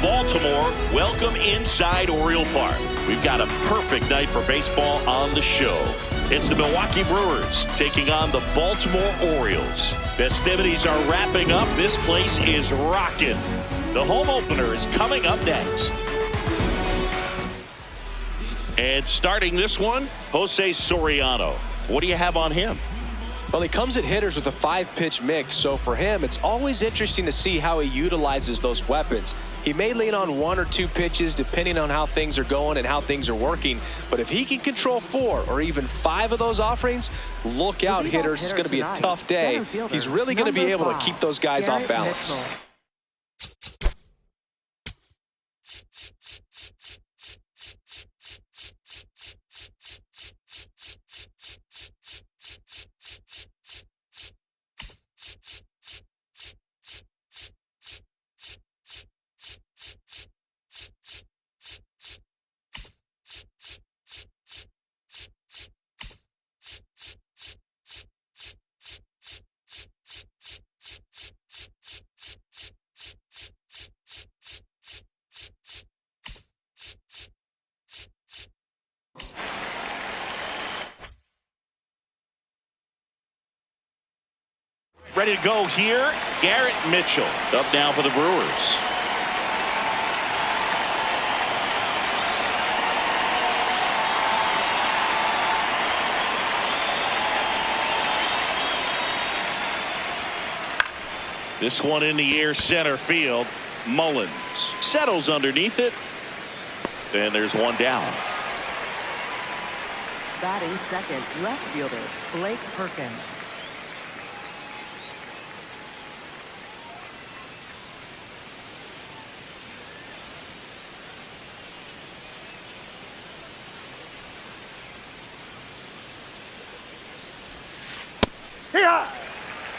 Baltimore, welcome inside Oriole Park. We've got a perfect night for baseball on the show. It's the Milwaukee Brewers taking on the Baltimore Orioles. Festivities are wrapping up. This place is rocking. The home opener is coming up next. And starting this one, Jose Soriano. What do you have on him? Well, he comes at hitters with a 5-pitch mix, so for him, it's always interesting to see how he utilizes those weapons. He may lean on 1 or 2 pitches depending on how things are going and how things are working, but if he can control 4 or even 5 of those offerings, look out, hitters. It's going to be a tough day. He's really going to be able to keep those guys off balance. Ready to go here, Garrett Mitchell. Up now for the Brewers. This one in the air, center field. Mullins settles underneath it. And there's one down. Batting second, left fielder, Blake Perkins.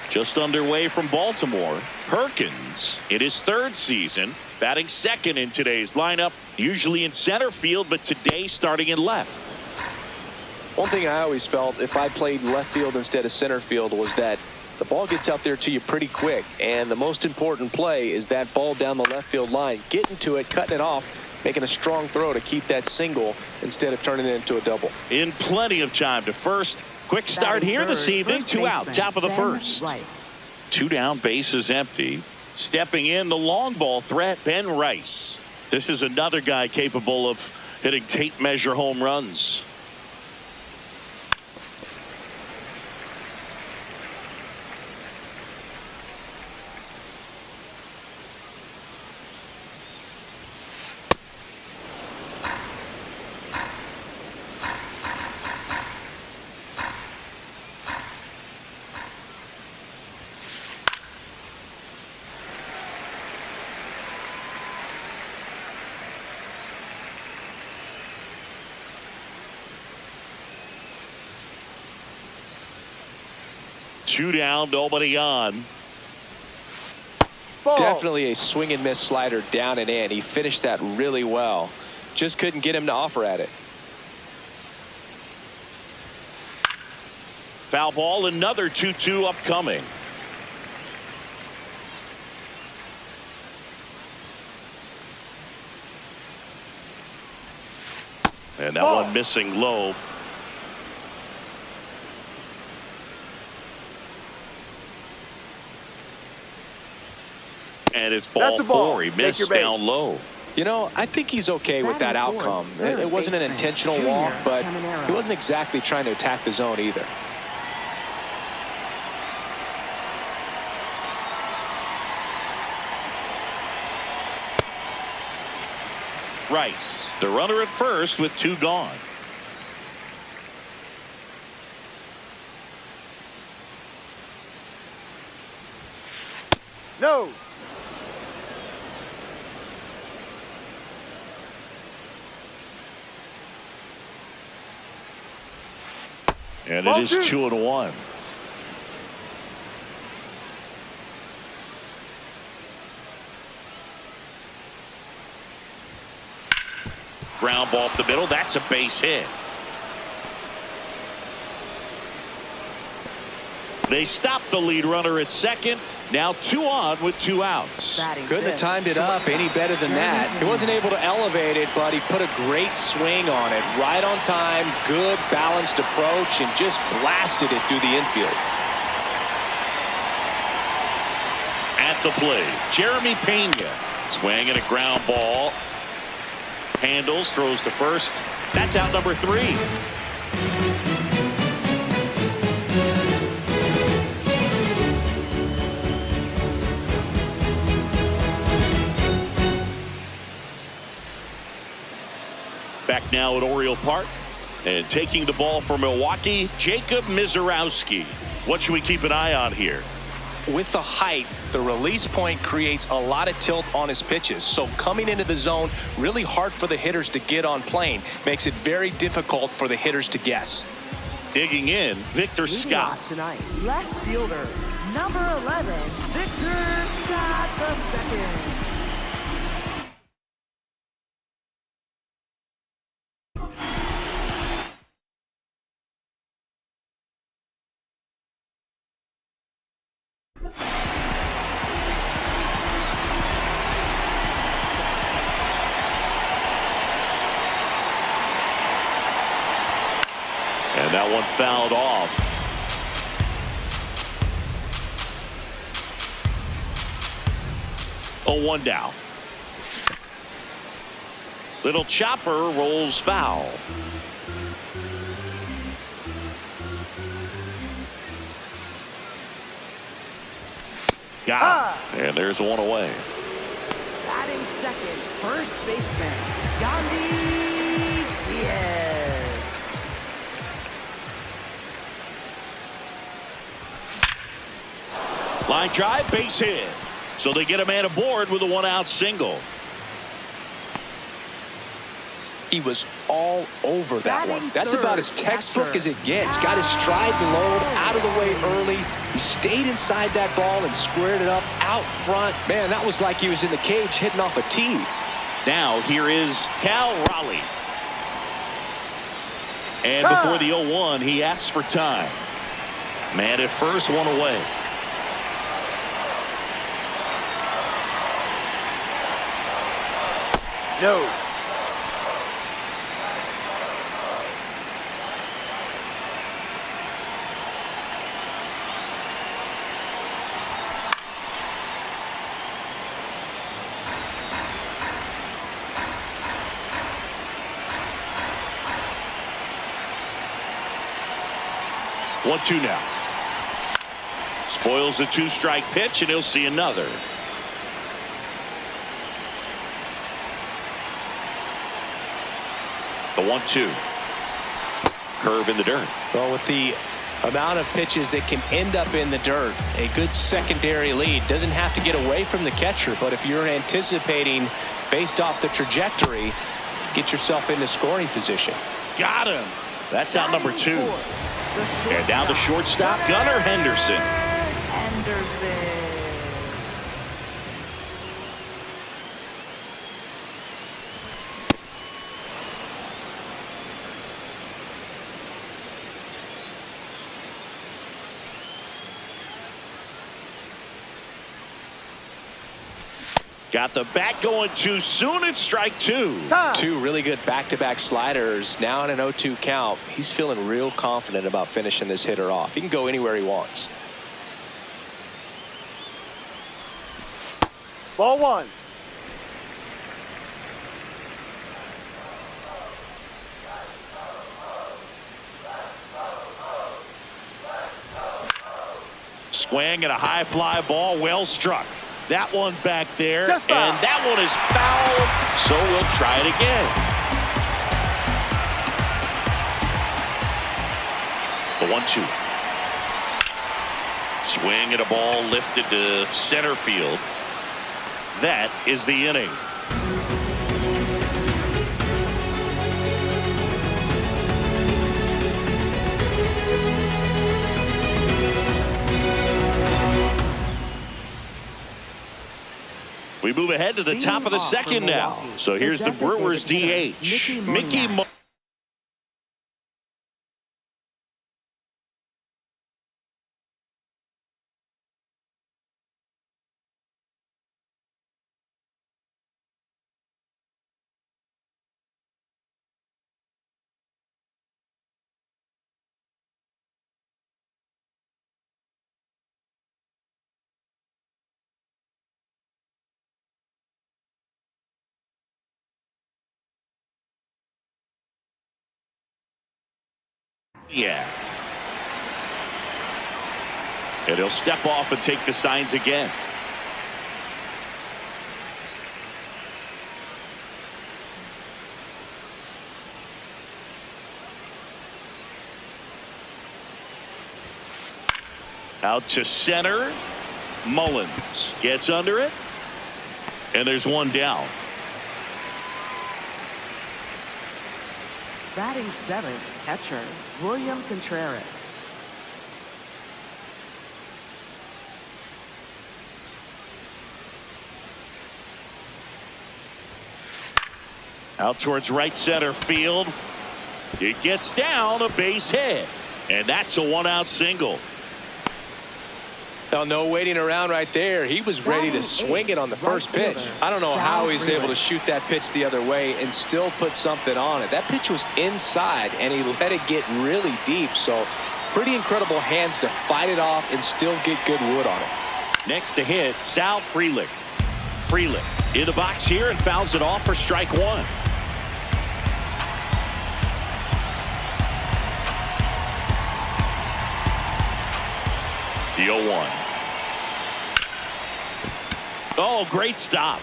Just underway from Baltimore. Perkins in his 3rd season, batting second in today's lineup, usually in center field, but today starting in left. One thing I always felt if I played left field instead of center field was that the ball gets out there to you pretty quick, and the most important play is that ball down the left field line, getting to it, cutting it off, making a strong throw to keep that single instead of turning it into a double. In plenty of time to first. Quick start here this evening. 2 out, top of the first. 2 down, bases empty. Stepping in, the long ball threat, Ben Rice. This is another guy capable of hitting tape measure home runs. Two down, nobody on. Ball. Definitely a swing and miss slider down and in. He finished that really well. Just couldn't get him to offer at it. Foul ball, another 2-2 upcoming. And that one missing low. And it's ball 4. He missed down low. You know, I think he's okay with that outcome. It wasn't an intentional walk, but he wasn't exactly trying to attack the zone either. Rice, the runner at first with 2 gone. No. And it is 2-1. Ground ball up the middle. That's a base hit. They stop the lead runner at second. Now 2 on with 2 outs. Couldn't have timed it up any better than that. He wasn't able to elevate it, but he put a great swing on it. Right on time, good balanced approach, and just blasted it through the infield. At the plate, Jeremy Pena. Swinging a ground ball. Handles, throws to first. That's out number 3. Back now at Oriole Park, and taking the ball for Milwaukee, Jacob Mizorowski. What should we keep an eye on here? With the height, the release point creates a lot of tilt on his pitches. So coming into the zone, really hard for the hitters to get on plane. Makes it very difficult for the hitters to guess. Digging in, Victor Scott. Tonight, left fielder, number 11, Victor Scott II. And that one fouled off. Oh, 1 down. Little chopper rolls foul. Got it. And there's 1 away. Batting second, first baseman, Gandhi Diaz. Line drive, base hit. So they get a man aboard with a 1-out single. He was all over that one. That's about as textbook as it gets. Got his stride low, out of the way early. He stayed inside that ball and squared it up out front. Man, that was like he was in the cage hitting off a tee. Now here is Cal Raleigh. And before the 0-1, he asks for time. Man at first, 1 away. No. One, 2 now. Spoils the 2-strike pitch, and he'll see another. The 1-2. Curve in the dirt. Well, with the amount of pitches that can end up in the dirt, a good secondary lead. Doesn't have to get away from the catcher, but if you're anticipating based off the trajectory, get yourself into scoring position. Got him. That's out number 2. And now the shortstop, Gunnar Henderson. Got the bat going too soon. It's strike 2. 2 really good back-to-back sliders. Now in an 0-2 count. He's feeling real confident about finishing this hitter off. He can go anywhere he wants. Ball 1. Swing and a high fly ball, well struck. That one back there, and that one is foul, so we'll try it again. The 1-2. Swing and a ball lifted to center field. That is the inning. We move ahead to the top of the second now. So here's the Brewers DH, Mickey Yeah. And he'll step off and take the signs again. Out to center. Mullins gets under it. And there's one down. Batting seventh, catcher, William Contreras. Out towards right center field. It gets down a base hit. And that's a one-out single. Now, no waiting around right there. He was ready to swing it on the first pitch. I don't know how he's able to shoot that pitch the other way and still put something on it. That pitch was inside, and he let it get really deep. So, pretty incredible hands to fight it off and still get good wood on it. Next to hit, Sal Frelick. Frelick in the box here and fouls it off for strike one. The 0-1. Oh, great stop.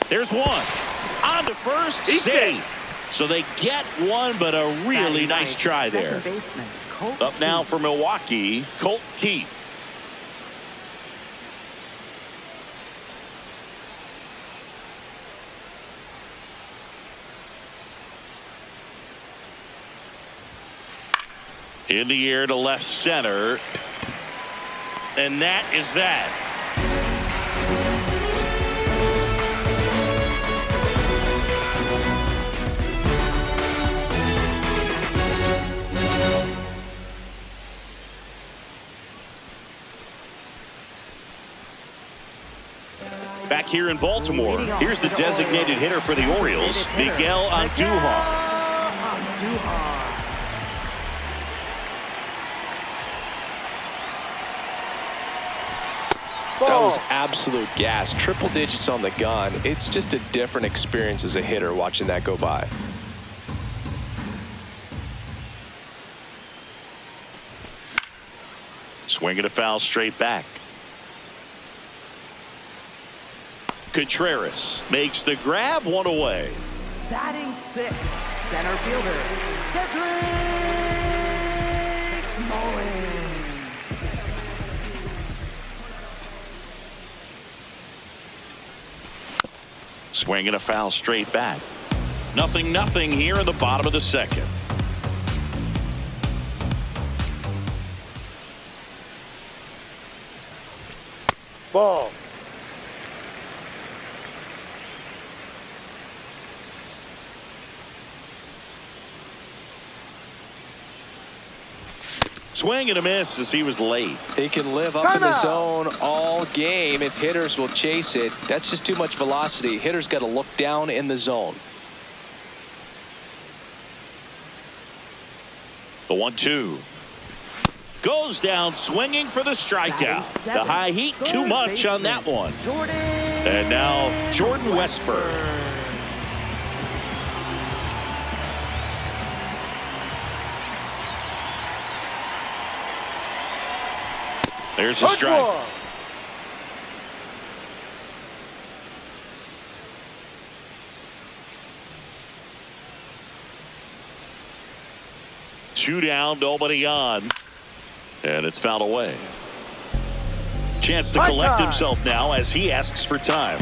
There's one. On to first, safe. So they get one, but a really nice try there. Up now for Milwaukee, Colt Keith. In the air to left center. And that is that. Back here in Baltimore, here's the designated hitter for the Orioles, Miguel Andujar. That was absolute gas. Triple digits on the gun. It's just a different experience as a hitter watching that go by. Swinging a foul straight back. Contreras makes the grab, one away. Batting sixth, center fielder, Cedric Mullins. Swinging a foul straight back. 0-0 here in the bottom of the second. Ball. Swing and a miss as he was late. He can live up in the zone all game if hitters will chase it. That's just too much velocity. Hitters got to look down in the zone. The 1-2 goes down swinging for the strikeout. The high heat too much on that one. And now Jordan Westburg. There's a strike. Two down, nobody on. And it's fouled away. Chance to collect himself now as he asks for time.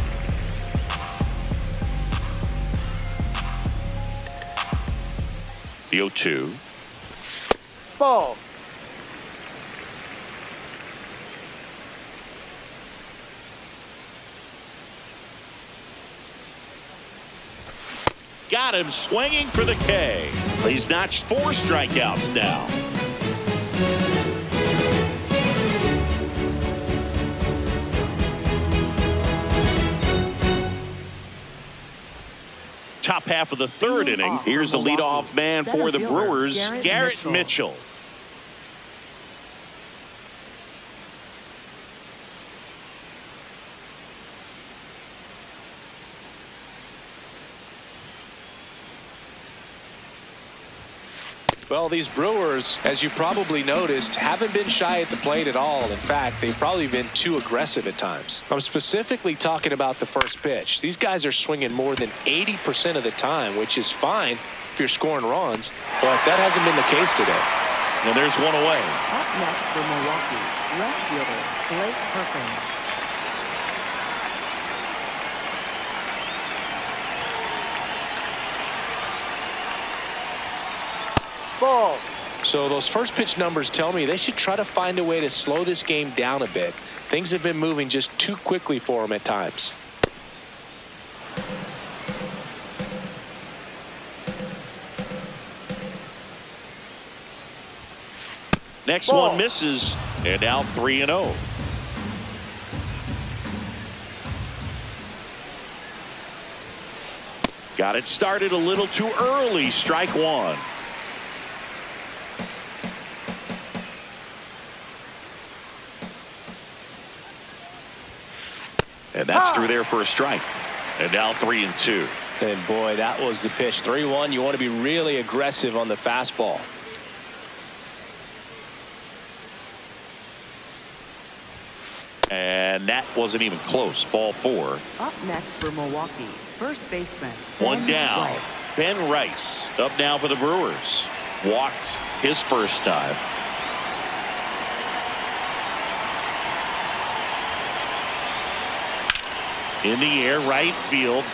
The 0-2. Ball. Got him swinging for the K. He's notched 4 strikeouts now. Top half of the third inning. Here's the leadoff man for the Brewers, Garrett Mitchell. Well, these Brewers, as you probably noticed, haven't been shy at the plate at all. In fact, they've probably been too aggressive at times. I'm specifically talking about the first pitch. These guys are swinging more than 80% of the time, which is fine if you're scoring runs, but that hasn't been the case today. And there's one away. Up next for Milwaukee, left fielder Blake Perkins. Ball. So those first pitch numbers tell me they should try to find a way to slow this game down a bit. Things have been moving just too quickly for them at times. Next Ball. one misses, and now 3-0. Got it started a little too early. Strike one. And that's through there for a strike. And now 3-2. And boy, that was the pitch. 3-1. You want to be really aggressive on the fastball. And that wasn't even close. Ball four. Up next for Milwaukee, first baseman. One Ben down. Rice. Ben Rice up now for the Brewers. Walked his first time. In the air, right field.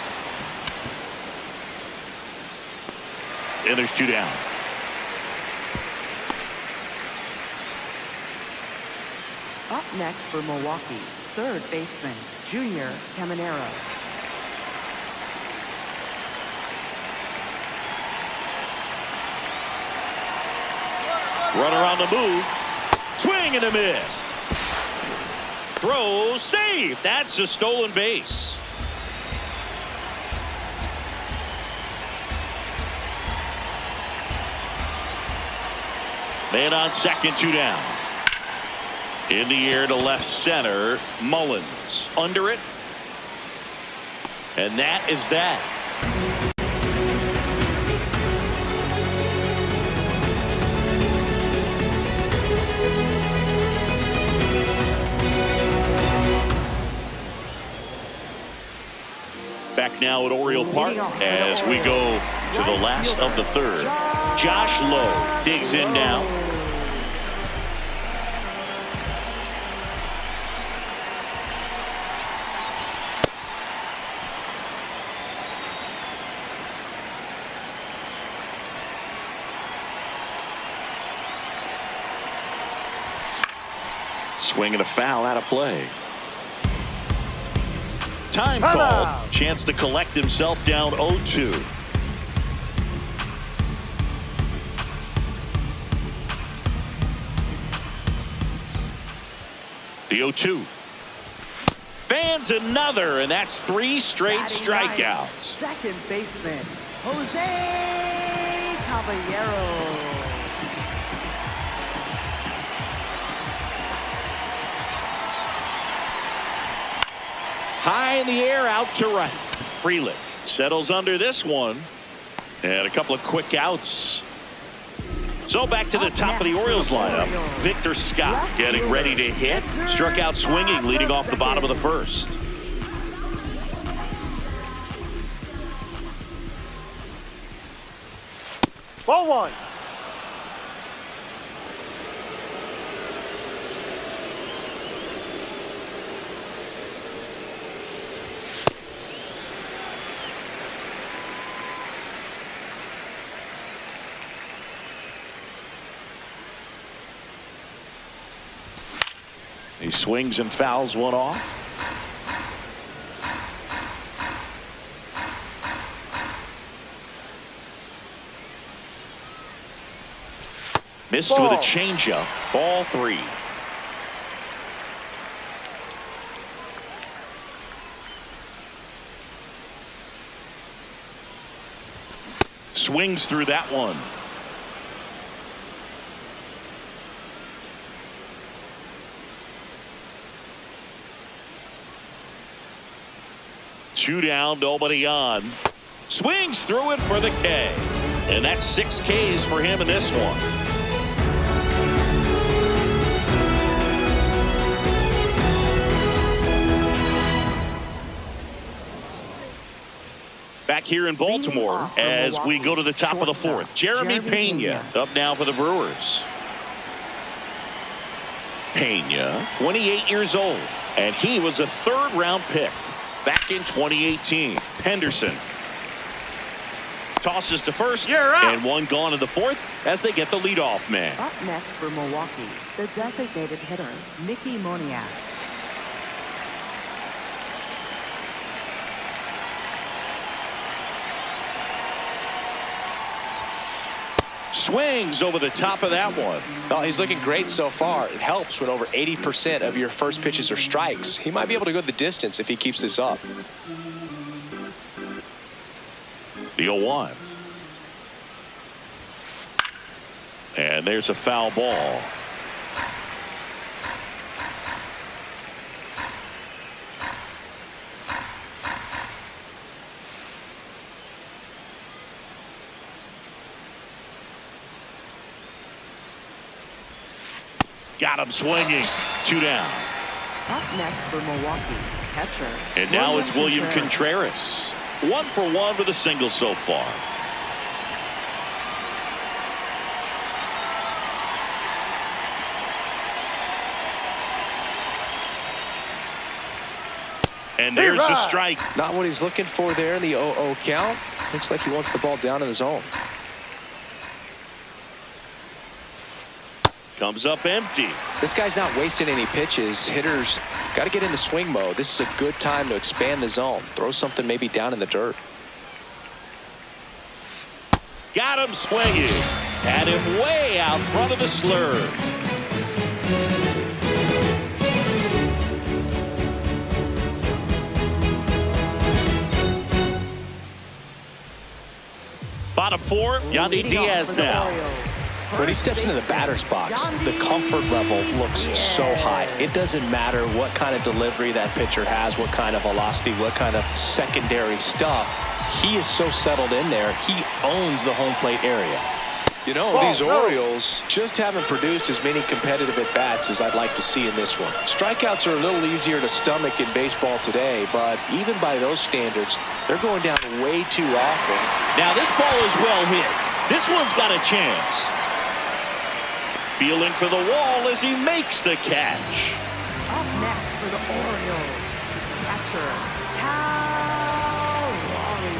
And there's two down. Up next for Milwaukee, third baseman Junior Caminero. Runner on the move. Swing and a miss. Throw, save. That's a stolen base. Man on second, two down. In the air to left center. Mullins under it. And that is that. Back now at Oriole Park as we go to the last of the third. Josh Lowe digs in now. Swing and a foul out of play. Time called. Chance to collect himself down 0-2. The 0-2. Fans another, and that's 3 straight strikeouts. Second baseman Jose Caballero. High in the air, out to right. Freeland settles under this one. And a couple of quick outs. So back to the top of the Orioles lineup. Victor Scott getting ready to hit. Struck out swinging, leading off the bottom of the first. Ball one. He swings and fouls one off. Missed with a changeup. Ball 3. Swings through that one. Two down, nobody on. Swings through it for the K. And that's 6 Ks for him in this one. Back here in Baltimore as we go to the top of the 4th. Jeremy Pena up now for the Brewers. Pena, 28 years old, and he was a 3rd-round pick back in 2018. Henderson tosses to first, and 1 gone in the 4th as they get the leadoff man. Up next for Milwaukee, the designated hitter, Mickey Moniak. Swings over the top of that one. Oh, he's looking great so far. It helps when over 80% of your first pitches are strikes. He might be able to go the distance if he keeps this up. The 0-1. And there's a foul ball. Got him swinging. 2 down. Up next for Milwaukee, catcher. And now it's William Contreras. 1 for 1 with a single so far. And there's the strike. Not what he's looking for there in the 0-0 count. Looks like he wants the ball down in the zone. Comes up empty. This guy's not wasting any pitches. Hitters got to get into swing mode. This is a good time to expand the zone. Throw something maybe down in the dirt. Got him swinging. Had him way out front of the slurve. Bottom 4, Yandy Diaz now. When he steps into the batter's box, the comfort level looks so high. It doesn't matter what kind of delivery that pitcher has, what kind of velocity, what kind of secondary stuff. He is so settled in there, he owns the home plate area. You know, these Orioles just haven't produced as many competitive at-bats as I'd like to see in this one. Strikeouts are a little easier to stomach in baseball today, but even by those standards, they're going down way too often. Now this ball is well hit. This one's got a chance. Feeling for the wall as he makes the catch. Up next for the Orioles, catcher, Cal Raleigh.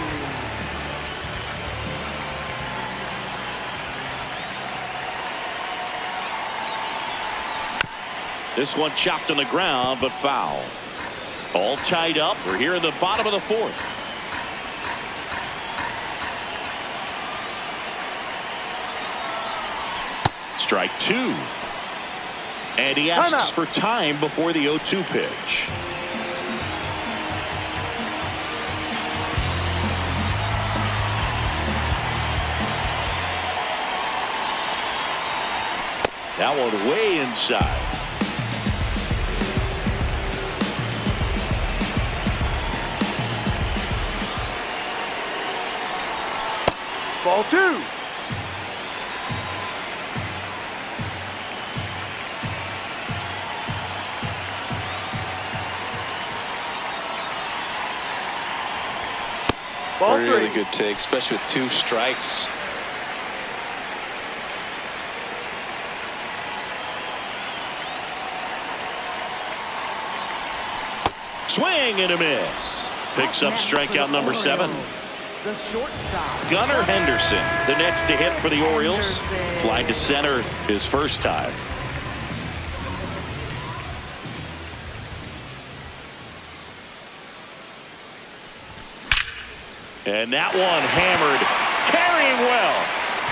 This one chopped on the ground, but foul. All tied up. We're here in the bottom of the 4th. Strike 2. And he asks for time before the 0-2 pitch. That one way inside. Ball 2. Ball 3. Really good take, especially with 2 strikes. Swing and a miss. Picks up strikeout number 7. The shortstop, Gunnar Henderson, the next to hit for the Orioles. Fly to center his first time. And that one hammered, carrying well,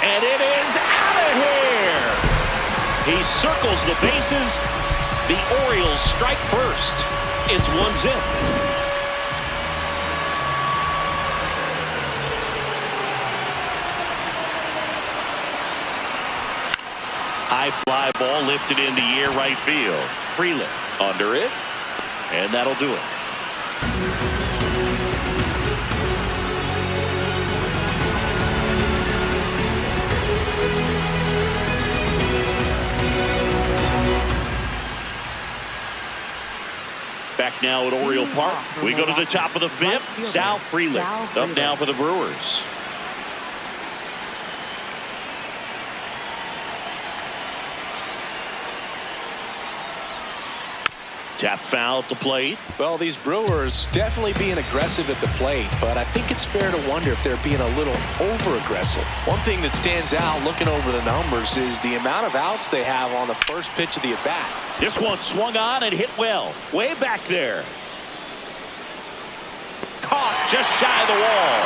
and it is out of here. He circles the bases. The Orioles strike first. It's 1-0. High fly ball lifted into the air right field. Freeland under it, and that'll do it. back now at Oriole Park. We go to the top of the fifth. Sal Frelick up now for the Brewers. Tap foul at the plate. Well, these Brewers definitely being aggressive at the plate, but I think it's fair to wonder if they're being a little over-aggressive. One thing that stands out looking over the numbers is the amount of outs they have on the first pitch of the at-bat. This one swung on and hit well. Way back there. Caught just shy of the wall.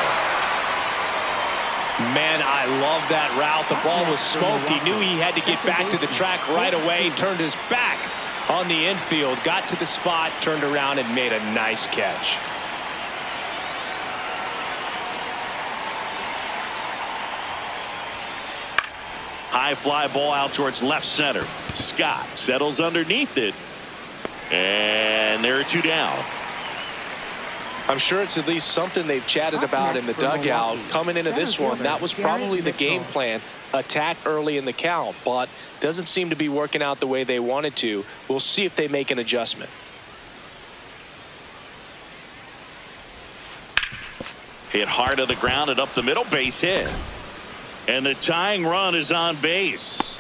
Man, I love that route. The ball was smoked. He knew he had to get back to the track right away. Turned his back on the infield, got to the spot, turned around and made a nice catch. High fly ball out towards left center. Scott settles underneath it. And there are two down. I'm sure it's at least something they've chatted about in the dugout. Coming into this one, that was probably the game plan. Attack early in the count, but doesn't seem to be working out the way they wanted to. We'll see if they make an adjustment. Hit hard to the ground and up the middle, base hit. And the tying run is on base.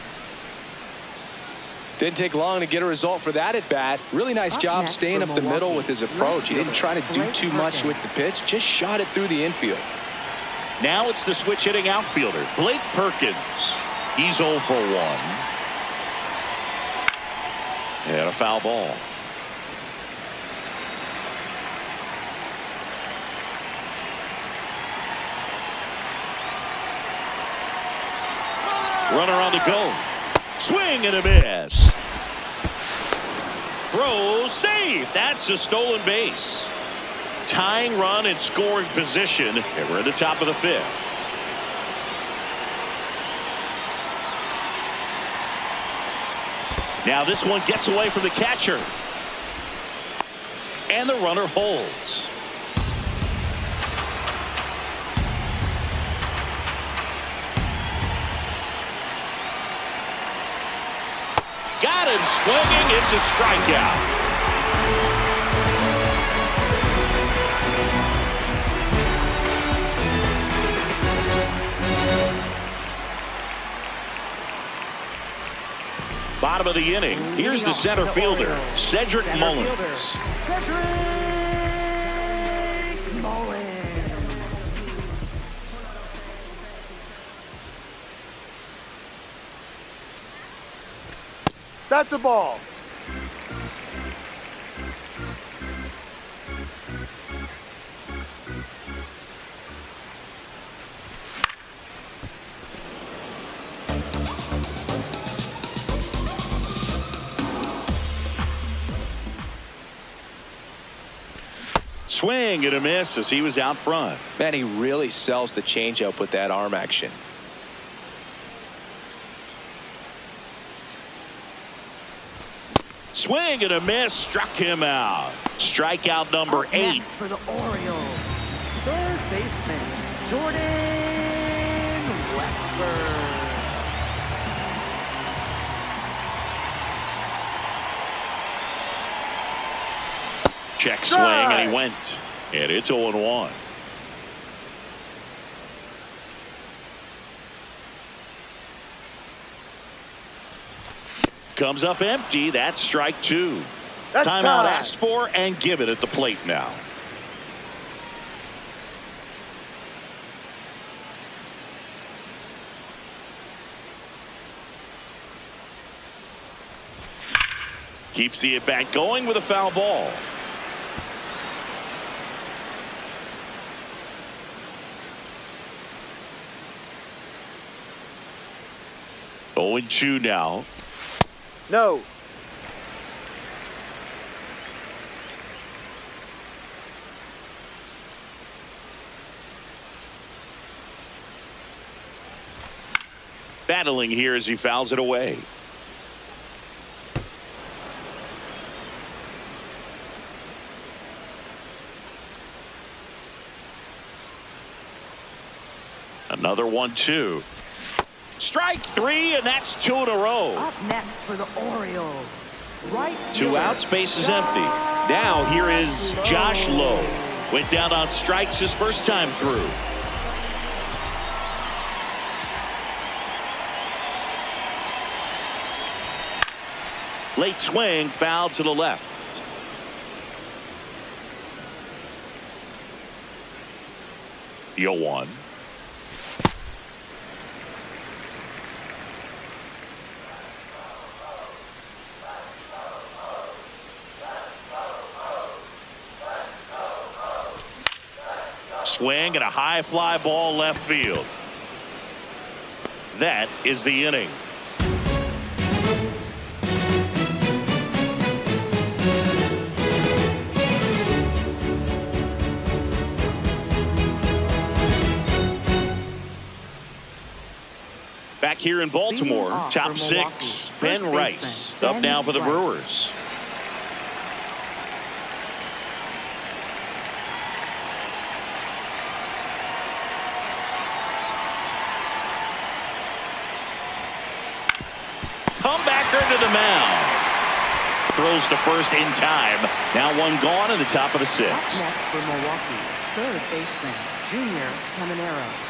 Didn't take long to get a result for that at bat. Really nice job staying up the middle with his approach. He didn't try to do too much with the pitch, just shot it through the infield. Now it's the switch hitting outfielder, Blake Perkins. He's 0 for 1. And a foul ball. Runner on the go. Swing and a miss. Throw, save. That's a stolen base. Tying run in scoring position, and we're at the top of the fifth. Now this one gets away from the catcher. And the runner holds. Got him swinging. It's a strikeout. Bottom of the inning. Here's the center fielder, Cedric Mullins. That's a ball. Swing and a miss as he was out front. Man, he really sells the changeup with that arm action. Swing and a miss, struck him out. Strikeout number 8. For the Orioles, third baseman Jordan Westburg. Check swing and he went. And it's 0-1. Comes up empty. That's strike 2. Timeout asked for and given at the plate now. Keeps the at bat going with a foul ball. Oh, and 2 now. No. Battling here as he fouls it away. Another 1-2. Strike 3, and that's 2 in a row. Up next for the Orioles, Right 2 fielder. outs, base is empty. Now here is Josh Lowe. Went down on strikes his first time through. Late swing, foul to the left. 0-1. Swing and a high fly ball left field. That is the inning. Back here in Baltimore, top 6, Ben Rice. Up now for the Brewers. Comebacker to the mound. Throws to first in time. Now 1 gone in the top of the 6th. Up next for Milwaukee, third baseman, Junior Caminero.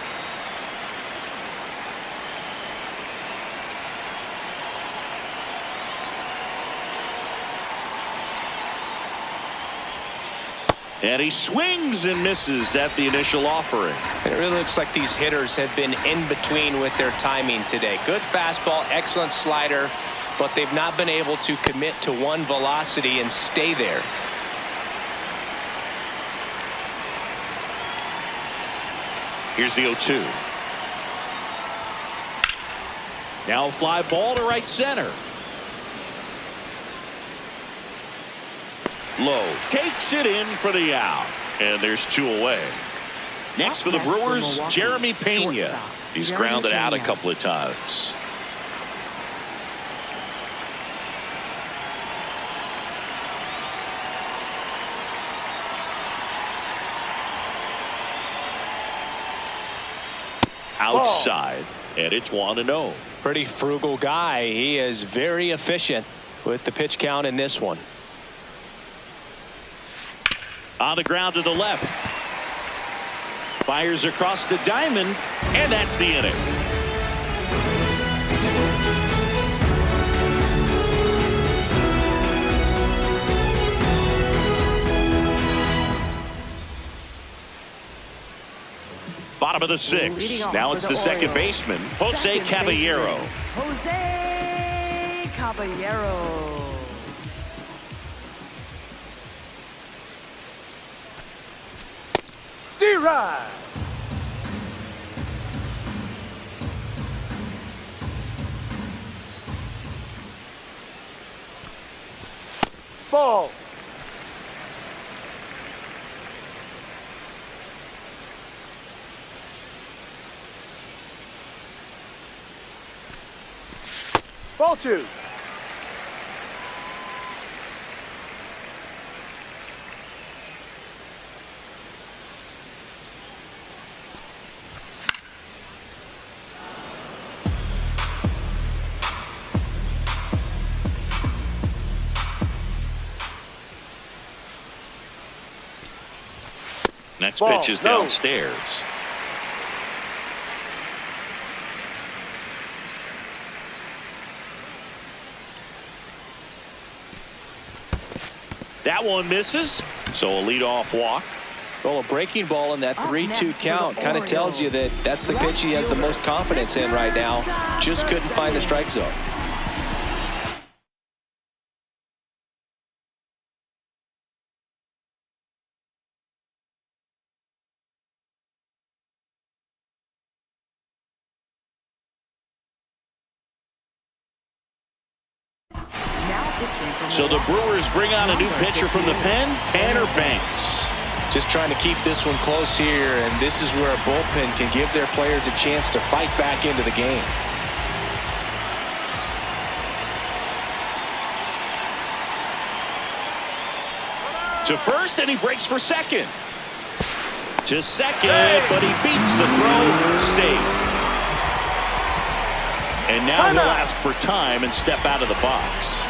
And he swings and misses at the initial offering. It really looks like these hitters have been in between with their timing today. Good fastball, excellent slider, but they've not been able to commit to one velocity and stay there. Here's the 0-2. Now a fly ball to right center. Lowe takes it in for the out. And there's 2 away. Next for the Brewers, Jeremy Pena. He's grounded out a couple of times. Outside, and it's 1-0. Pretty frugal guy. He is very efficient with the pitch count in this one. On the ground to the left. Fires across the diamond, and that's the inning. Bottom of the 6th. Now it's the second baseman, Jose Caballero. Jose Caballero. D-Ride. Ball. Ball 2. Next Ball, pitch is no. downstairs. That one misses, so a leadoff walk. Well, a breaking ball in that 3-2 count kind of tells you that that's the pitch he has the most confidence in right now. Just couldn't find the strike zone. So the Brewers bring on a new pitcher from the pen, Tanner Banks. Just trying to keep this one close here, and this is where a bullpen can give their players a chance to fight back into the game. To first, and he breaks for second. To second, but he beats the throw. Safe. And now he'll ask for time and step out of the box.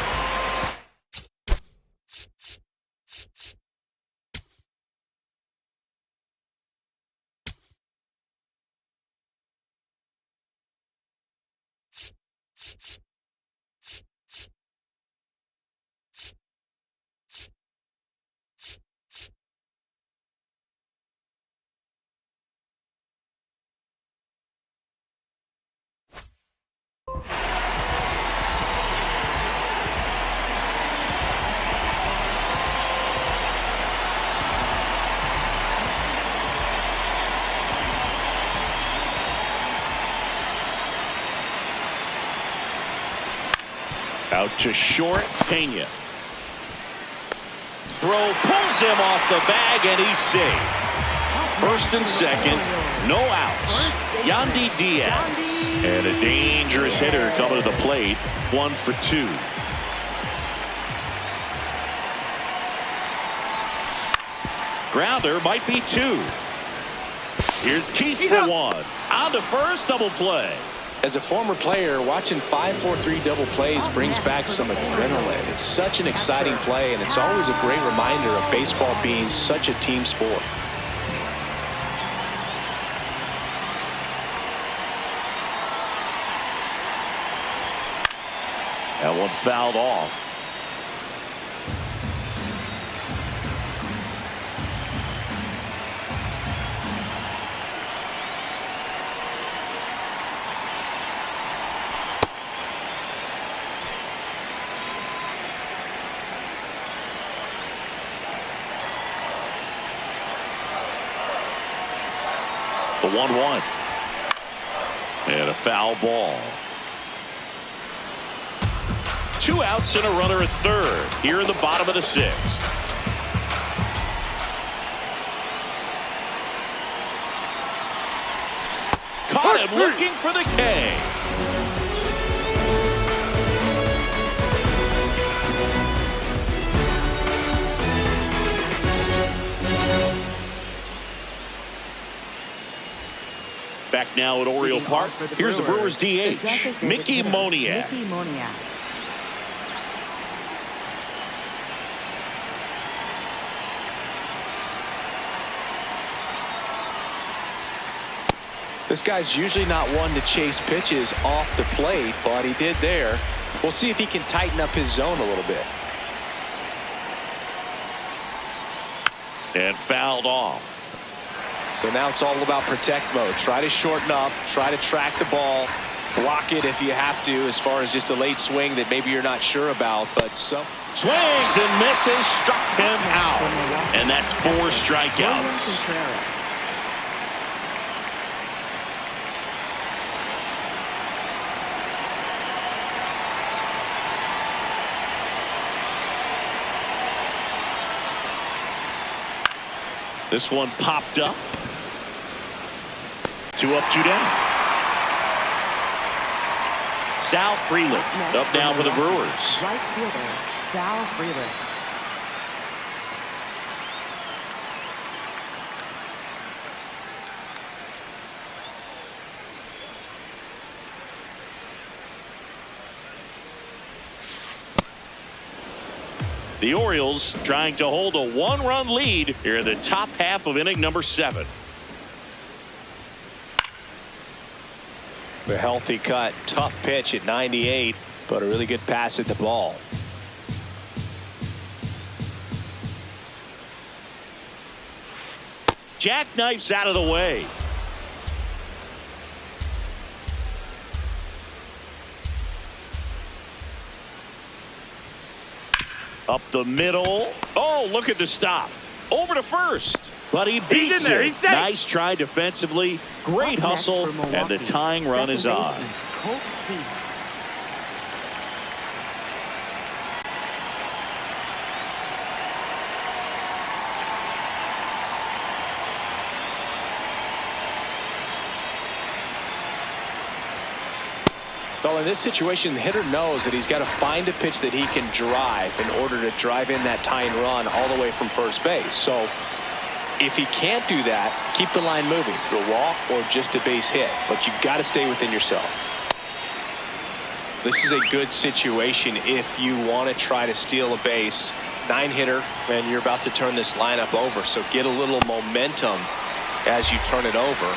Out to short, Pena. Throw pulls him off the bag, and he's safe. First and second, no outs. Yandy Diaz. And a dangerous hitter coming to the plate. 1 for 2. Grounder might be 2. Here's Keith for 1. On to first, double play. As a former player, watching 5-4-3 double plays brings back some adrenaline. It's such an exciting play, and it's always a great reminder of baseball being such a team sport. That one fouled off. The 1-1. And a foul ball. 2 outs and a runner at third here in the bottom of the 6th. Caught him looking for the K. Back now at Oriole Park. Here's the Brewers DH, Mickey Moniak. This guy's usually not one to chase pitches off the plate, but he did there. We'll see if he can tighten up his zone a little bit. And fouled off. So now it's all about protect mode. Try to shorten up, try to track the ball, block it if you have to, as far as just a late swing that maybe you're not sure about. But so swings and misses, struck him out. And that's 4 strikeouts. This one popped up. 2 up, 2 down. Sal Freeland up now for the Brewers. Right fielder, Sal Freeland. The Orioles trying to hold a 1-run lead here in the top half of inning number 7. A healthy cut, tough pitch at 98, but a really good pass at the ball. Jackknifes out of the way. Up the middle. Oh, look at the stop. Over to first. But he beats it. Nice try defensively. Great hustle. And the tying run is on. Well, in this situation, the hitter knows that he's got to find a pitch that he can drive in order to drive in that tying run all the way from first base. So if he can't do that, keep the line moving through a walk or just a base hit. But you've got to stay within yourself. This is a good situation if you want to try to steal a base. 9-hitter, and you're about to turn this lineup over. So get a little momentum as you turn it over.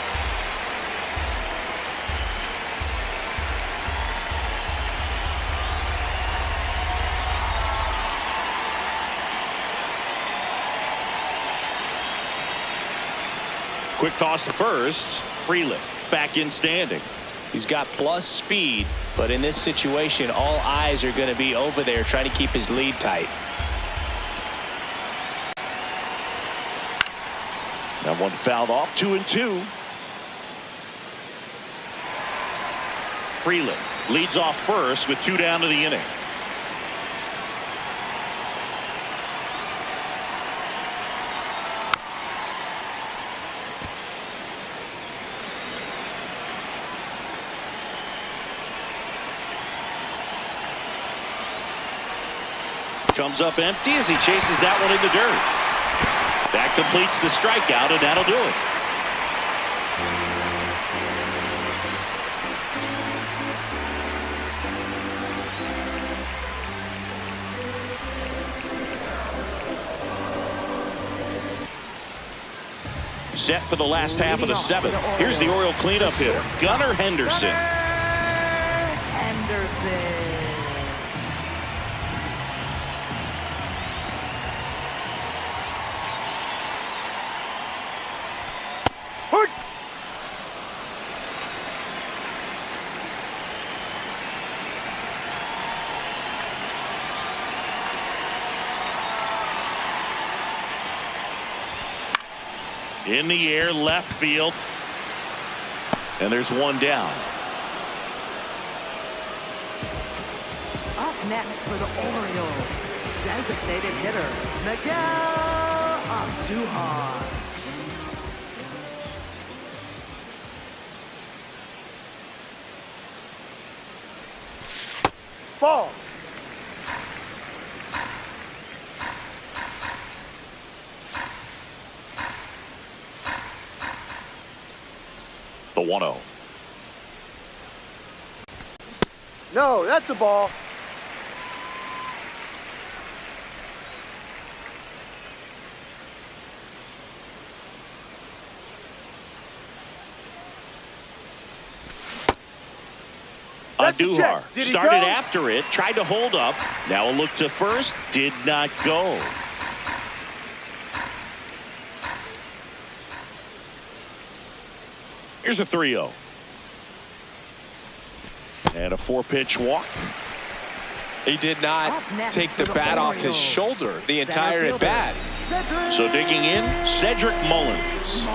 Quick toss to first. Freeland back in standing. He's got plus speed, but in this situation, all eyes are going to be over there trying to keep his lead tight. That one fouled off. 2-2. Freeland leads off first with 2 down to the inning. Comes up empty as he chases that one in the dirt. That completes the strikeout, and that'll do it. Set for the last half of the seventh. Here's the Oriole cleanup hitter, Gunnar Henderson. In the air, left field. And there's one down. Up next for the Orioles, designated hitter, Miguel Andujar. Ball. The 1-0. No, that's a ball. Andujar started after it, tried to hold up. Now a look to first, did not go. Here's a 3-0. And a 4-pitch walk. He did not take the bat off his shoulder the entire at bat. So digging in, Cedric Mullins.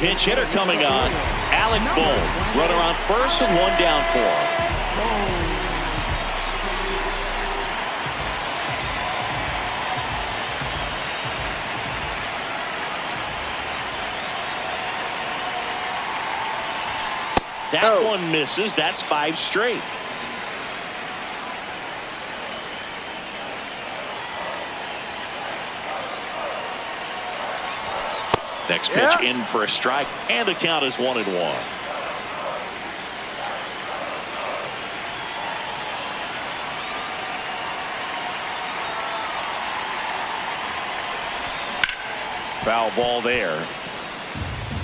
Pinch hitter coming on. Alec Bohm. Runner on first and one down for him. That one misses. That's 5 straight. Next pitch in for a strike, and the count is 1-1. Foul ball there.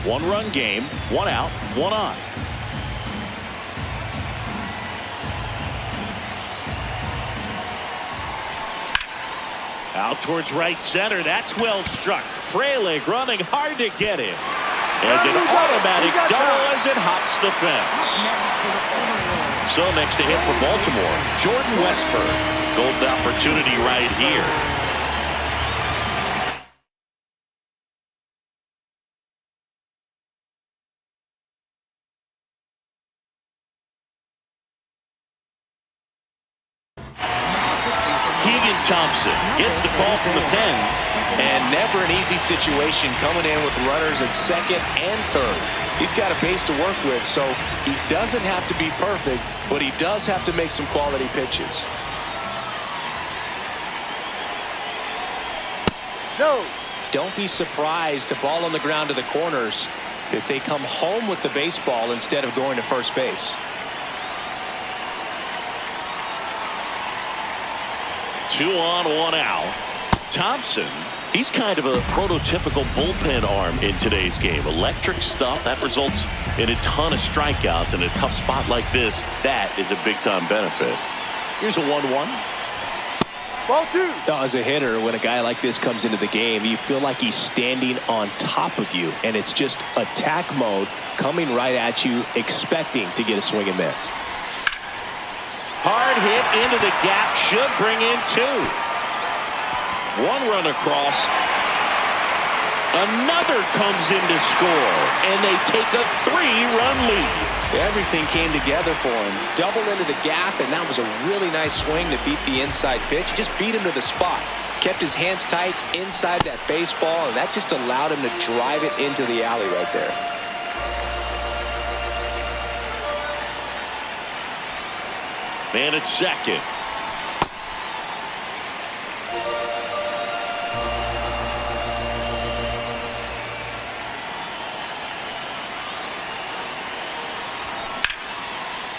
1-run game, 1 out, 1 on. Out towards right center. That's well struck. Frelick running hard to get him. And an automatic double as it hops the fence. So next to hit for Baltimore, Jordan Westburg. Golden opportunity right here. Thompson gets the call from the pen. And never an easy situation coming in with runners at second and third. He's got a base to work with, so he doesn't have to be perfect, but he does have to make some quality pitches. No. Don't be surprised to ball on the ground to the corners if they come home with the baseball instead of going to first base. 2 on, 1 out. Thompson, he's kind of a prototypical bullpen arm in today's game. Electric stuff that results in a ton of strikeouts. In a tough spot like this, that is a big-time benefit. Here's a 1-1. Ball 2. As a hitter, when a guy like this comes into the game, you feel like he's standing on top of you, and it's just attack mode coming right at you, expecting to get a swing and miss. Hard hit into the gap, should bring in 2. 1 run across. Another comes in to score, and they take a 3-run lead. Everything came together for him. Doubled into the gap, and that was a really nice swing to beat the inside pitch. He just beat him to the spot. Kept his hands tight inside that baseball, and that just allowed him to drive it into the alley right there. Man at second.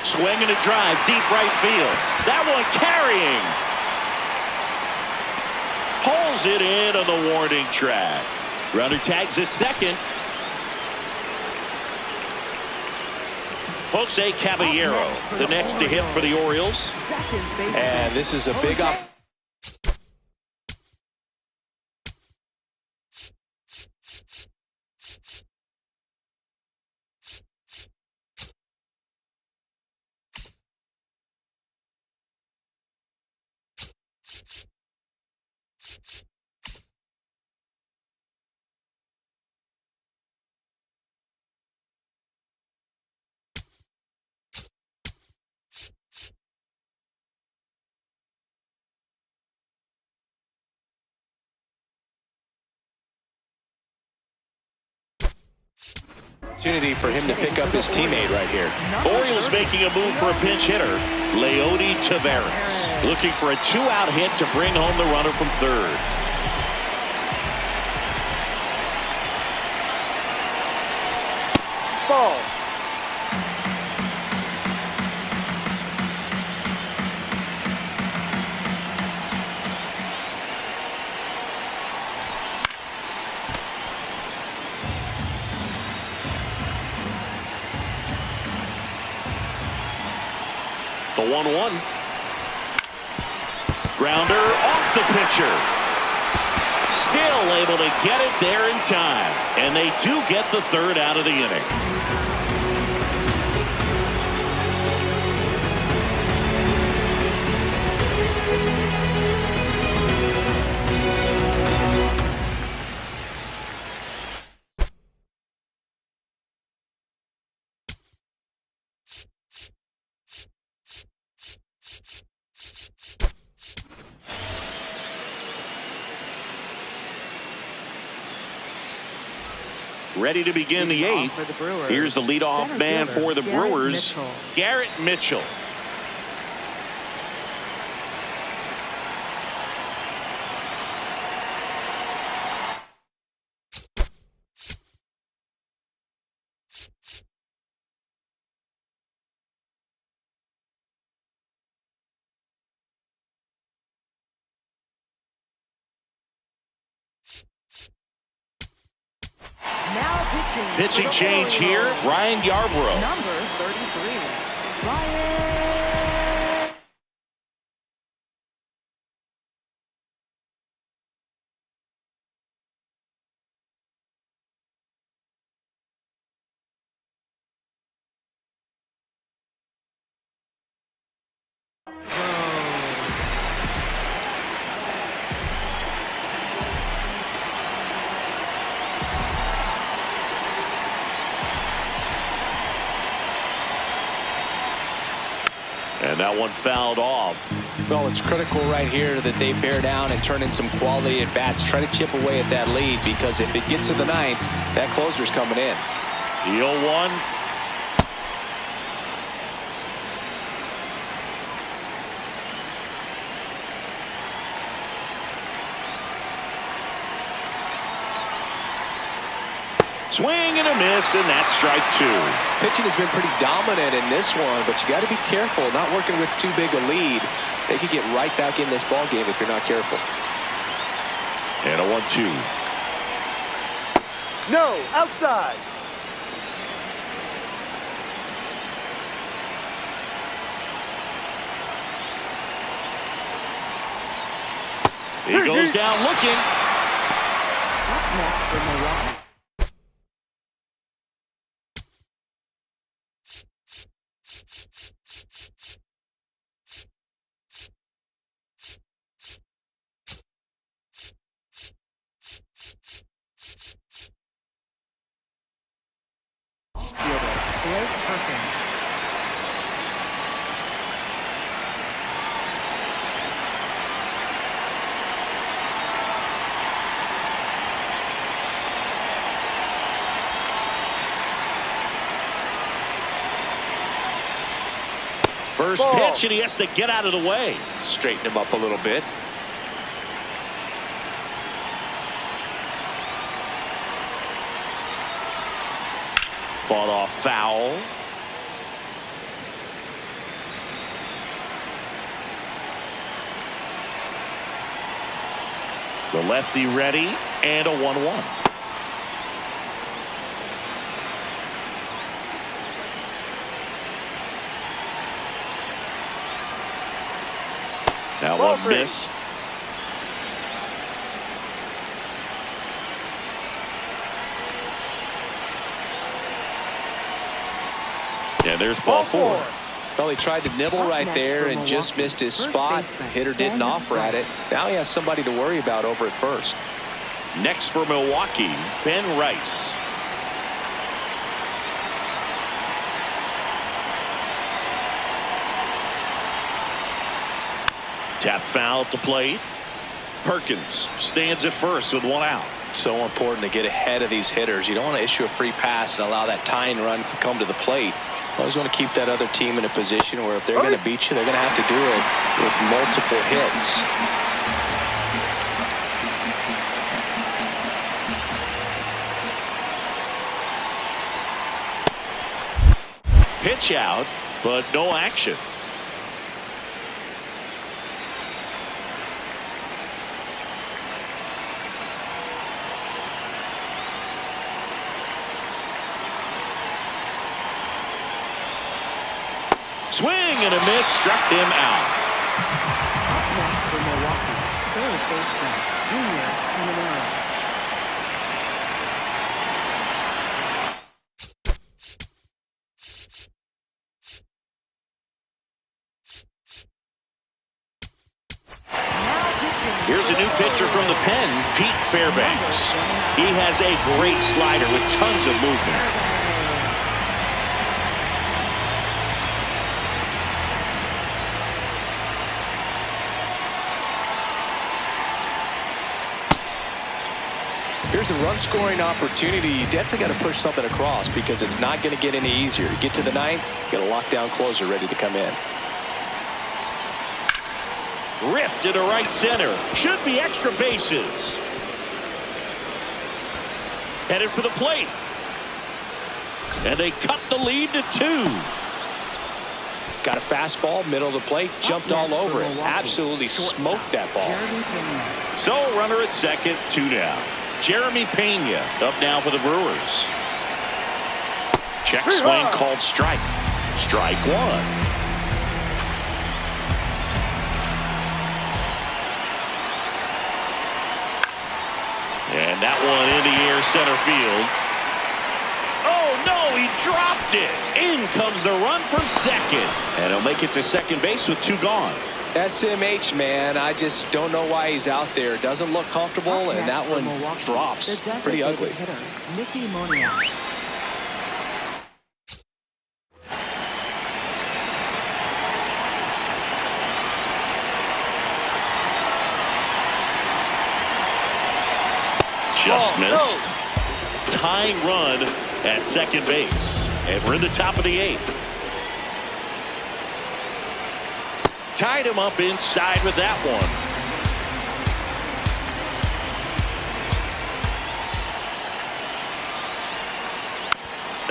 Swing and a drive, deep right field. That one carrying. Pulls it in on the warning track. Runner tags at second. Jose Caballero, the next to hit for the Orioles. And this is a big opportunity. For him to pick up his teammate right here. Orioles making a move for a pinch hitter, Leody Taveras. Looking for a 2-out hit to bring home the runner from third. Ball. The 1-1. Grounder off the pitcher. Still able to get it there in time. And they do get the third out of the inning. Ready to begin the eighth. Here's the leadoff man for the Brewers, Garrett Mitchell. Pitching change here, Ryan Yarbrough. Number 33, Ryan. And that one fouled off. Well, it's critical right here that they bear down and turn in some quality at bats. Try to chip away at that lead, because if it gets to the ninth, that closer's coming in. The 0-1. Swing and a miss, and that's strike two. Pitching has been pretty dominant in this one, but you got to be careful. Not working with too big a lead. They could get right back in this ball game if you're not careful. And a 1-2. No, outside. He goes down looking. Up next for Milwaukee. First Ball. pitch, and he has to get out of the way. Straighten him up a little bit. Fought off foul. The lefty ready, and a 1-1. That Ball one three. missed. And there's ball four. Well, he tried to nibble right there and just missed his spot. Hitter didn't offer at it. Now he has somebody to worry about over at first. Next for Milwaukee, Ben Rice. Tap foul at the plate. Perkins stands at first with one out. So important to get ahead of these hitters. You don't want to issue a free pass and allow that tying run to come to the plate. You always want to keep that other team in a position where if they're going to beat you, they're going to have to do it with multiple hits. Pitch out, but no action. Swing and a miss, struck him out. Up next for Milwaukee, third baseman, Junior Caminero. Here's a new pitcher from the pen, Pete Fairbanks. He has a great slider with tons of movement. Here's a run-scoring opportunity. You definitely got to push something across because it's not going to get any easier. You get to the ninth, got a lockdown closer ready to come in. Ripped into right center. Should be extra bases. Headed for the plate. And they cut the lead to 2. Got a fastball, middle of the plate, jumped all over it. Absolutely smoked that ball. So runner at second, 2 down. Jeremy Pena up now for the Brewers. Check swing called strike. Strike 1. And that one in the air center field. Oh no, he dropped it. In comes the run from second. And he'll make it to second base with 2 gone. SMH, man, I just don't know why he's out there. Doesn't look comfortable, and that one drops. Pretty ugly. Hitter, Mickey Moniak. Just missed. Tying run at second base. And we're in the top of the 8th. Tied him up inside with that one.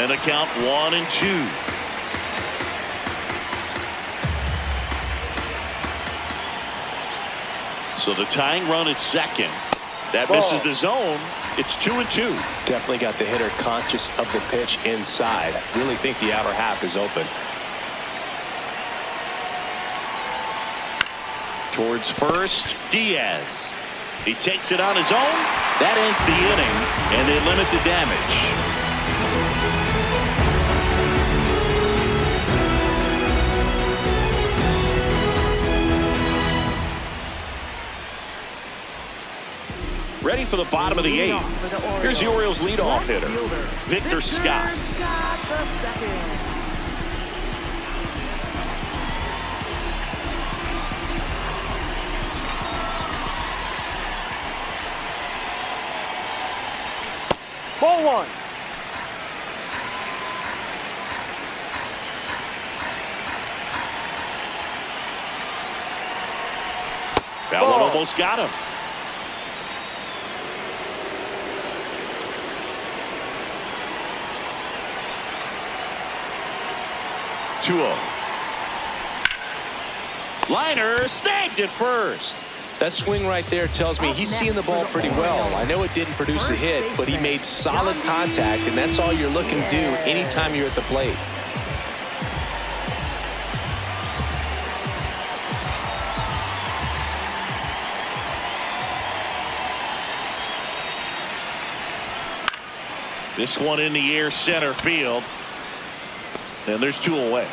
And a count 1-2. So the tying run at second. That misses the zone. It's 2-2. Definitely got the hitter conscious of the pitch inside. Really think the outer half is open. Towards first, Diaz. He takes it on his own. That ends the inning, and they limit the damage. Ready for the bottom of the 8th. Here's the Orioles' leadoff hitter, Victor Scott. Ball 1. almost got him. 2-0. Liner snagged it first. That swing right there tells me he's seeing the ball pretty well. I know it didn't produce a hit, but he made solid contact, and that's all you're looking to do anytime you're at the plate. This one in the air, center field. And there's 2 away.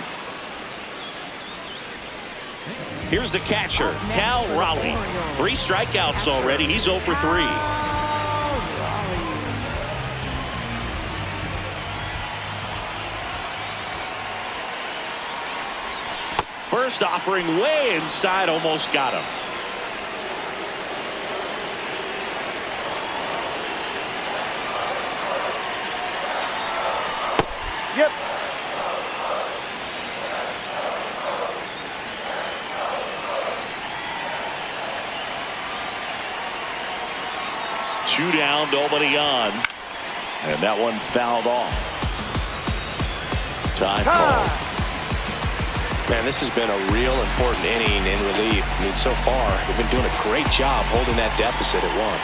Here's the catcher, Cal Raleigh. 3 strikeouts already. He's 0 for 3. First offering way inside, almost got him. Yep. Two down, nobody on. And that one fouled off. Time call. Man, this has been a real important inning in relief. I mean, so far, they've been doing a great job holding that deficit at 1.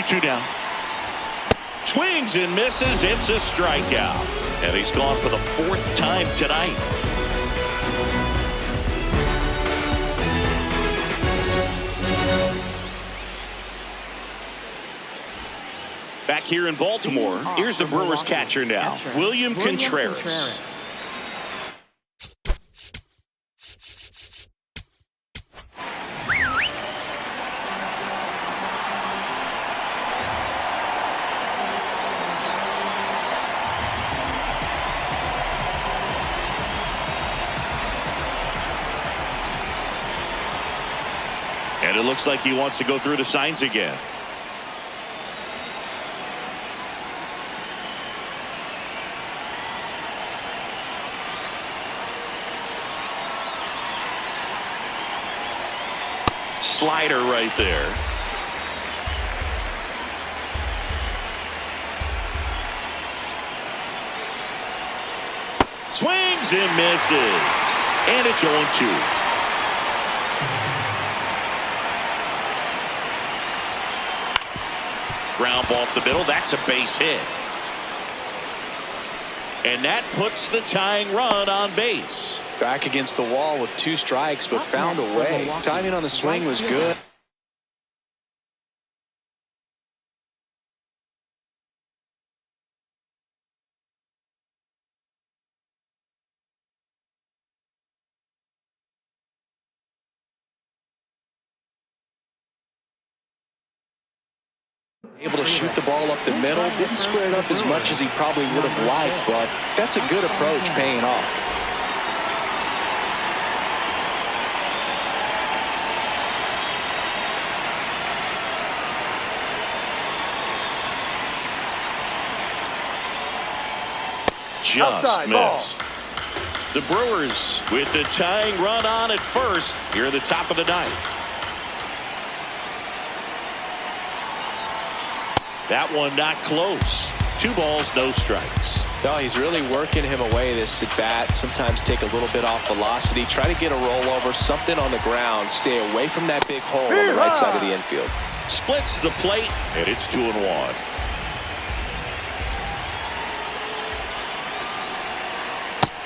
Two down. Swings and misses. It's a strikeout. And he's gone for the 4th time tonight. Back here in Baltimore, here's the Brewers catcher now, William Contreras. And it looks like he wants to go through the signs again. Slider right there. Swings and misses. And it's 0-2. Ground ball up the middle. That's a base hit. And that puts the tying run on base. Back against the wall with 2 strikes, but found a way. Timing on the swing was good. Able to shoot the ball up the middle. Didn't square it up as much as he probably would have liked, but that's a good approach paying off. Just Outside missed. The Brewers with the tying run on at first here at the top of the 9th. That one not close. 2 balls, no strikes. No, he's really working him away this at bat. Sometimes take a little bit off velocity. Try to get a rollover, something on the ground. Stay away from that big hole on the right side of the infield. Splits the plate, and it's 2-1.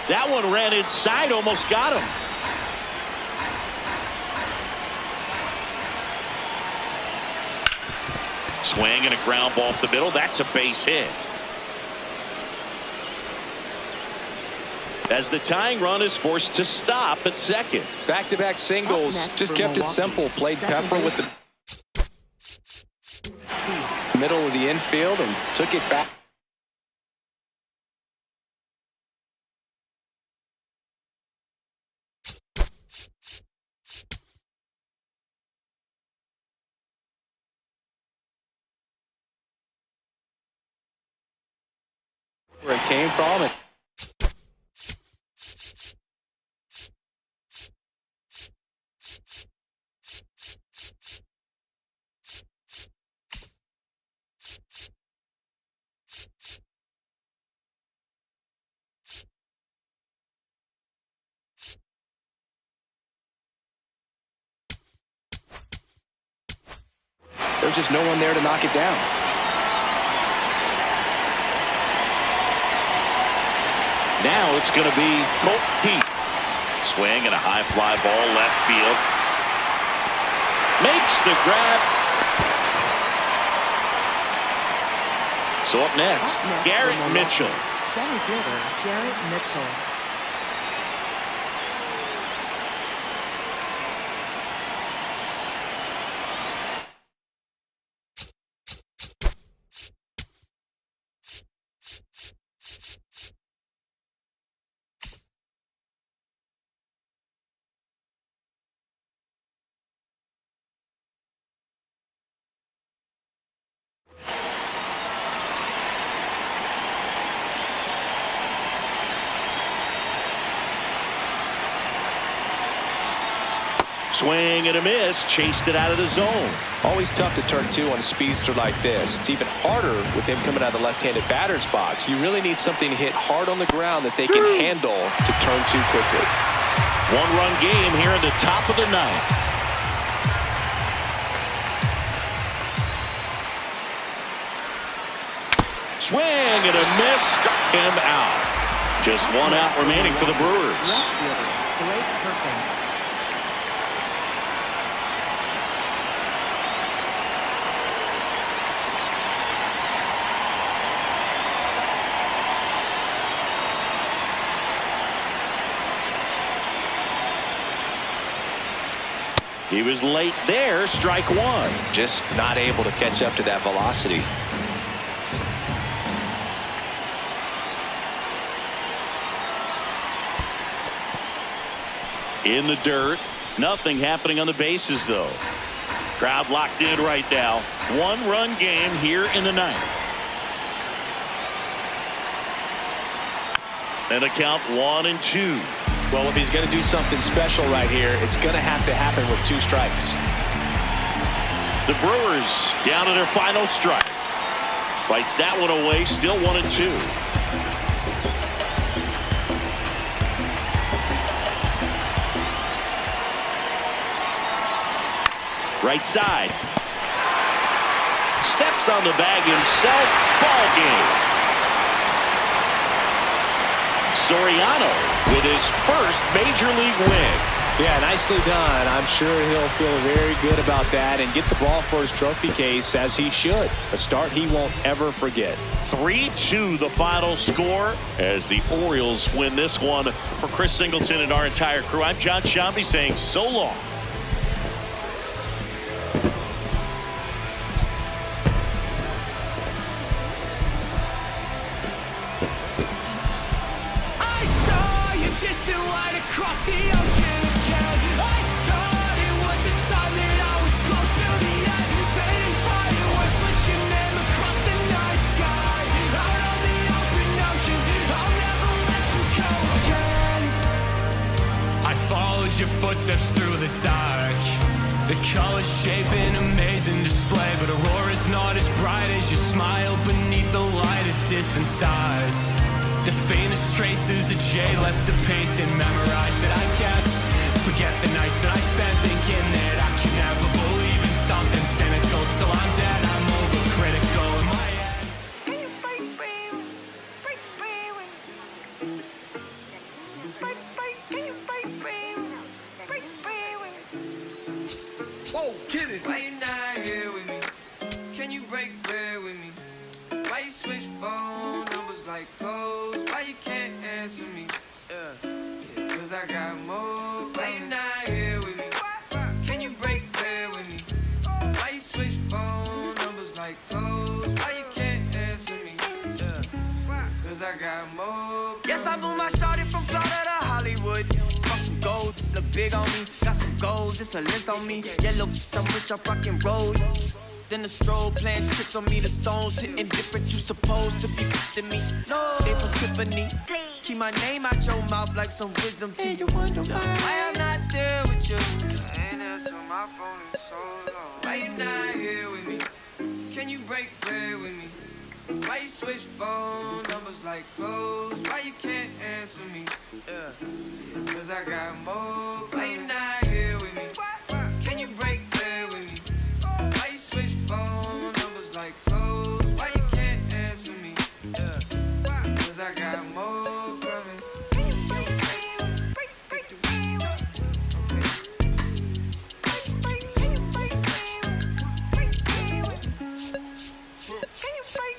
That one ran inside, almost got him. Swing and a ground ball up the middle. That's a base hit. As the tying run is forced to stop at second. Back-to-back singles. Just kept it simple. Played Pepper with the middle of the infield and took it back. came from. And there's just no one there to knock it down. Now it's going to be Colt Pete. Swing and a high fly ball left field. Makes the grab. So up next, Garrett Mitchell. Center fielder, Garrett Mitchell. Swing and a miss. Chased it out of the zone. Always tough to turn two on a speedster like this. It's even harder with him coming out of the left-handed batter's box. You really need something to hit hard on the ground that they can handle to turn two quickly. One-run game here in the top of the ninth. Swing and a miss. Struck him out. Just one out remaining for the Brewers. Left fielder, Blake Perkins. He was late there. Strike one. Just not able to catch up to that velocity. In the dirt. Nothing happening on the bases, though. Crowd locked in right now. One-run game here in the ninth. And a count 1-2. Well, if he's going to do something special right here, it's going to have to happen with two strikes. The Brewers down to their final strike. Fights that one away. Still 1-2. Right side. Steps on the bag himself. Ball game. Soriano with his first major league win. Yeah, nicely done. I'm sure he'll feel very good about that and get the ball for his trophy case, as he should. A start he won't ever forget. 3-2 the final score as the Orioles win this one. For Chris Singleton and our entire crew, I'm John Shambi saying so long. Across the ocean again, I thought it was a sign that I was close to the end. Fading fireworks, let your name across the night sky. Out on the open ocean, I'll never let you go again. I followed your footsteps through the dark. The colors shape an amazing display, but aurora's not as bright as your smile beneath the light of distant stars. The faintest traces that Jay left to paint and memorize that I kept. Forget the nights that I spent thinking that I could never believe in something cynical. Till I'm dead, I'm overcritical in my head. Whoa, get it! Why you not here with me? Can you break bread with me? Why you switch phone numbers like clothes? Why you can't answer me? Cause I got more. Why you not here with me? Can you break bread with me? Why you switch phone numbers like clothes? Why you can't answer me? Cause I got more. Yes, I blew my shorty from Florida to Hollywood. Got some gold, look big on me. Got some goals, it's a list on me. Yellow, I'm rich, I rock and roll. Then the strobe playing tricks on me. The stones hitting different. You supposed to be with me. No, they for company. Keep my name out your mouth like some wisdom teeth. You wonder why I'm not there with you. I ain't answer my phone in so long. Why you not here with me? Can you break bread with me? Why you switch phone numbers like clothes? Why you can't answer me? Cause I got more. Why you not here with me? Can you break bread with me? Why you switch phone numbers like clothes? Why you can't answer me? Cause I got more coming.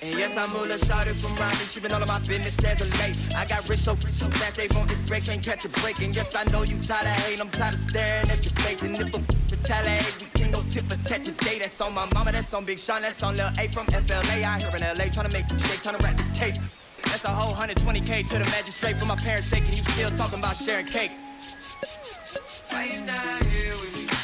And yes, I'm Mula Shawty from Rodney. She been all of my business as of late. I got rich so fast they want this break, can't catch a break. And yes, I know you tired of hating, I'm tired of staring at your face. And if I retaliate, we can go tit for tat today. That's on my mama, that's on Big Sean, that's on Lil A from FLA. Out here in LA, trying to make a shake, trying to wrap this case. That's a whole 120K to the magistrate for my parents' sake. And you still talking about sharing cake. Why you not here with me?